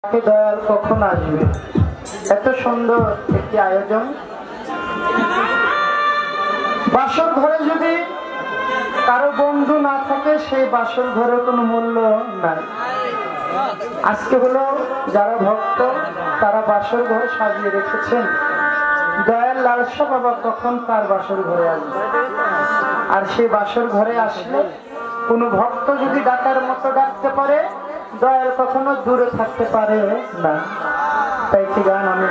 দয়াল কখন আসবে? এত সুন্দর একটি আয়োজন। বাসর ঘরে যদি কারো বন্ধু না থাকে, সেই বাসর ঘরের কোনো মূল্য নাই। আজকে হলো যারা ভক্ত তারা বাসর ঘর সাজিয়ে রেখেছেন। দয়াল লালসা বাবা কখন তার বাসর ঘরে আসবে? আর সেই বাসর ঘরে আসলে কোনো ভক্ত যদি ডাকার মতো ডাকতে পারে, দয়াল কখনো দূরে থাকতে পারে না। তাই কি গান আমি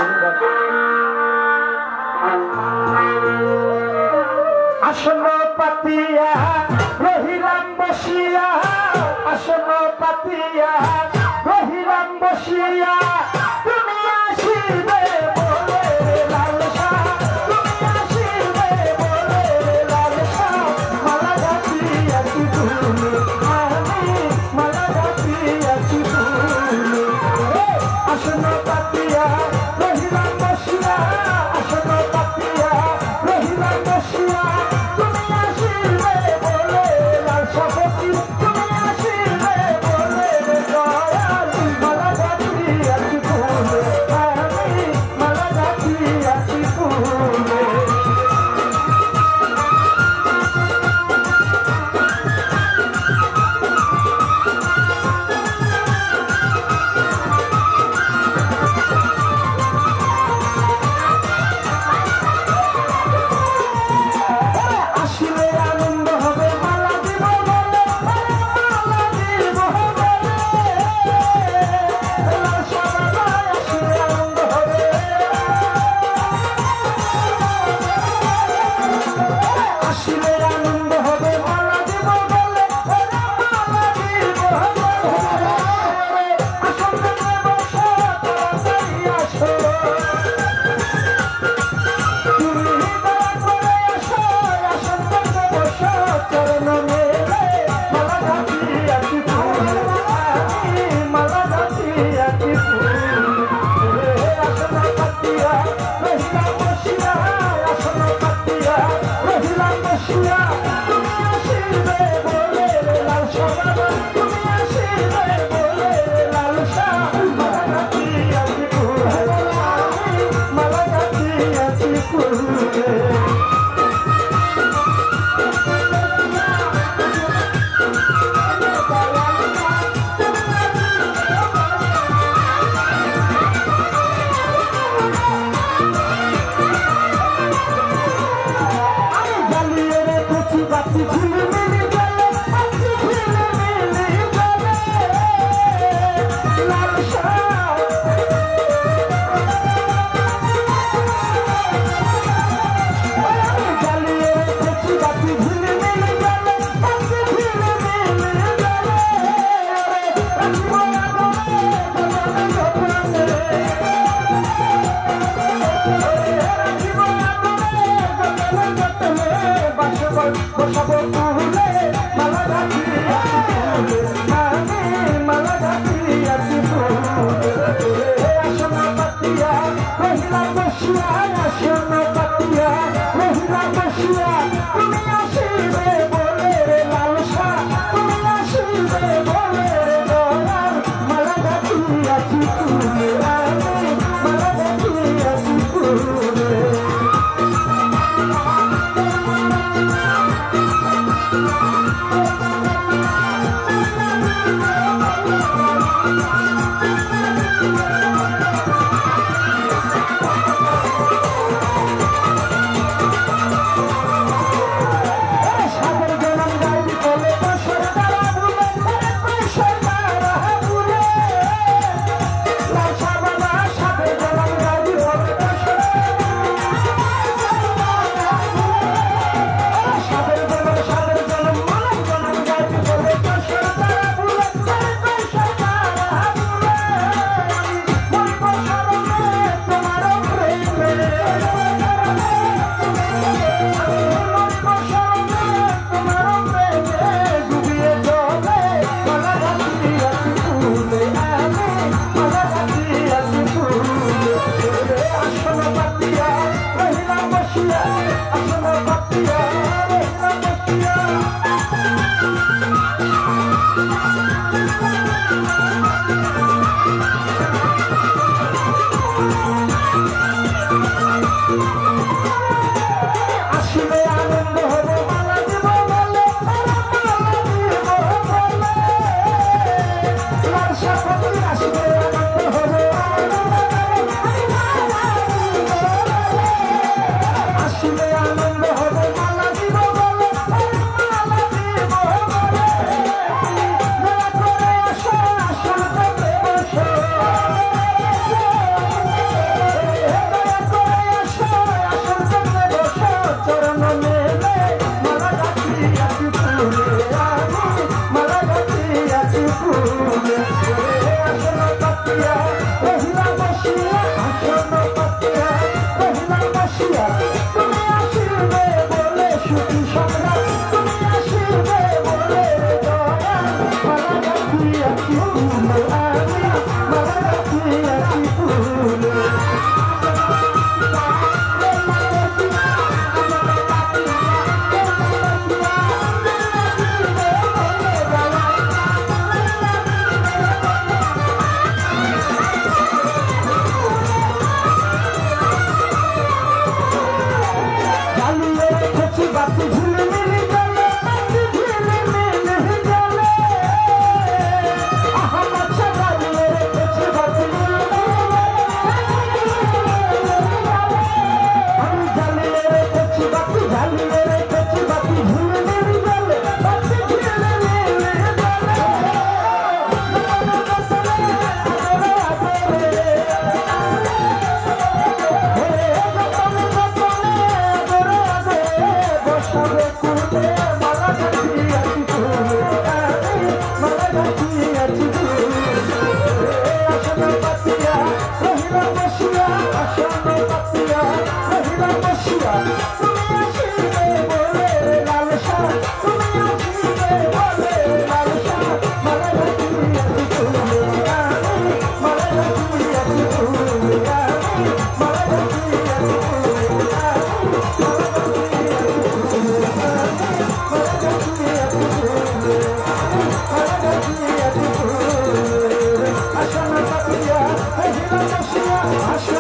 আসন পাতিয়া রহিলাম বসিয়া, আসন পাতিয়া রহিলাম বসিয়া, তুমি আসিবে বলে লালসা, তুমি আসিবে বলে লালসা, মালা গাঁথিয়াছি ফুলে আমি, মালা গাঁথিয়াছি ফুলে। আসন পাতিয়া রহিলাম বসিয়া, আসন পাতিয়া রহিলাম বসিয়া, তুমি আসিবে বলে লালসা পতি, তুমি আসিবে বলে দয়াল, মালা গাঁথিয়াছি ফুলে আমি, মালা গাঁথিয়াছি ফুলে। আসিলে আনন্দ হবে, মালা দিব বলে, মালা দিব বলে, লালসা বাবা আসিলে আনন্দ হবে। আসিলে আনন্দ হবে, মালা দিব বলে, মালা দিব বলে, আসন থেকে বসো তাড়াতাড়ি আসো, তুমি দয়া করে আসো, আসন থেকে বসো চরণ মেলে, মালা গাঁথিয়াছি ফুলে আমি, মালা গাঁথিয়াছি ফুলে। আসন পাতিয়া রহিলাম বসিয়া, আসন পাতিয়া রহিলাম বসিয়া, তুমি আসিবে বলে লালসা বাবা, তুমি আসিবে বলে লালসা, মালা গাঁথিয়াছি ফুলে আমি, মালা গাঁথিয়াছি ফুলে। আমি জ্বালিয়ে রেখেছি বাতি ঝিলিমিলি জ্বলে, বাতি ঝিলিমিলি জ্বলে, লালসা আমি জ্বালিয়ে রেখেছি বাতি ঝিলিমিলি জ্বলে, বাতি ঝিলিমিলি জ্বলে, রাখিব আগুনে গগনে গোপনে, রাখিব আগুনে গগনে গোপনে, বাসর বসাবো ফুলে, মালা গাঁথিয়াছি ফুলে আমি, মালা গাঁথিয়াছি ফুলে। আসন পাতিয়া রহিলাম বসিয়া, আসন পাতিয়া রহিলাম বসিয়া, তুমি আসিবে বলে লালসা, তুমি আসিবে বলে দয়াল, মালা গাঁথিয়াছি ফুলে আমি, মালা গাঁথিয়াছি ফুলে। সাগর জনম গাইবি বলে বসর তারা ভুলে, বসর তারা ভুলে, লালসা বাবা পাতিয়া রহিলা বসিয়া আসন পাতিয়া রহিলা বসিয়া তুমি আসিবে বলে লালসা তুমি আসিবে বলে লালসা মালা রাখিয়া তুমি আমি মালা রাখিয়া তুমি আমি মালা রাখিয়া তুমি আসন পাতিয়া রহিলা বসিয়া আসন